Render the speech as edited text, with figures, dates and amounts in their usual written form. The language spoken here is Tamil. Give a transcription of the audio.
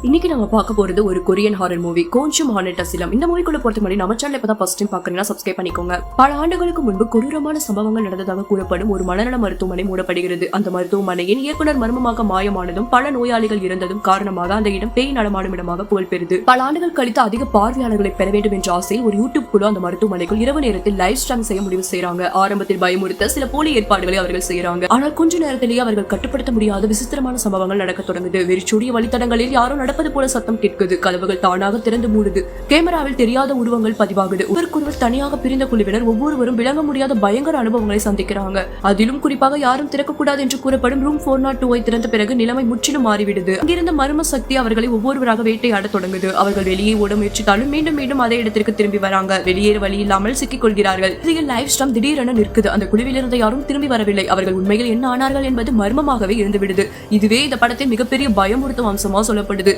இன்னைக்கு நம்ம பார்க்க போறது ஒரு கொரியன் ஹாரர் மூவி கோன்ஷும் ஹானட் அசிலம். இந்த மூவிக்குள்ள பொறுத்த மாதிரி நம்ம சேனல் இப்பதான் ஃபர்ஸ்ட் டைம் பாக்குறீங்கன்னா சப்ஸ்கிரைப் பண்ணிக்கோங்க. பல ஆண்டுகளுக்கு முன்பு கொடூரமான சம்பவங்கள் நடந்ததாக கூறப்படும் ஒரு மனநல மருத்துவமனை மூடப்படுகிறது. அந்த மருத்துவமனையின் இயக்குனர் மர்மமாக மாயமானதும் பல நோயாளிகள் இறந்ததும் காரணமாக அந்த இடம் பேய் நடமாடும் இடமாக புகழ்பெறுது. பல ஆண்டுகள் கழித்து அதிக பார்வையாளர்களை பெற வேண்டும் என்ற ஆசையில் ஒரு யூடியூப் குழு அந்த மருத்துவமனைக்குள் இரவு நேரத்தில் லைவ் ஸ்ட்ரீம் செய்ய முடிவு செய்யறாங்க. ஆரம்பத்தில் பயமுறுத்த சில போலி ஏற்பாடுகளை அவர்கள் செய்யறாங்க. ஆனால் கொஞ்ச நேரத்திலேயே அவர்கள் கட்டுப்படுத்த முடியாத விசித்திரமான சம்பவங்கள் நடக்க தொடங்குது. வெறிச்சோடிய வழித்தடங்களில் யாரோ நடப்பது போல சத்தம் கேட்குது. கதவுகள் தானாக திறந்து மூடுது. கேமராவில் தெரியாத உருவங்கள் பதிவாகுது. ஒருவருக்கொருவர் தனியாக பிரிந்த குழுவினர் ஒவ்வொருவரும் விளங்க முடியாத பயங்கர அனுபவங்களை சந்திக்கிறாங்க. அதிலும் குறிப்பாக யாரும் திறக்கக்கூடாது என்று கூறப்படும் ரூம் 402 திறந்த பிறகு நிலைமை முற்றிலும் மாறிவிடுது. அங்கிருந்த மர்ம சக்தி அவர்களை ஒவ்வொருவராக வேட்டையாட தொடங்குது. அவர்கள் வெளியே ஓட முயற்சித்தாலும் மீண்டும் மீண்டும் அதே இடத்திற்கு திரும்பி வராங்க. வெளியேற வழி இல்லாமல் சிக்கிக் கொள்கிறார்கள். லைவ் ஸ்ட்ரீம் திடீரென நிற்குது. அந்த குழுவில் இருந்த யாரும் திரும்பி வரவில்லை. அவர்கள் உண்மையில் என்ன ஆனார்கள் என்பது மர்மமாகவே இருந்துவிடுது. இதுவே இந்த படத்தின் மிகப்பெரிய பயமுறுத்தும் அம்சமா சொல்லப்படுது.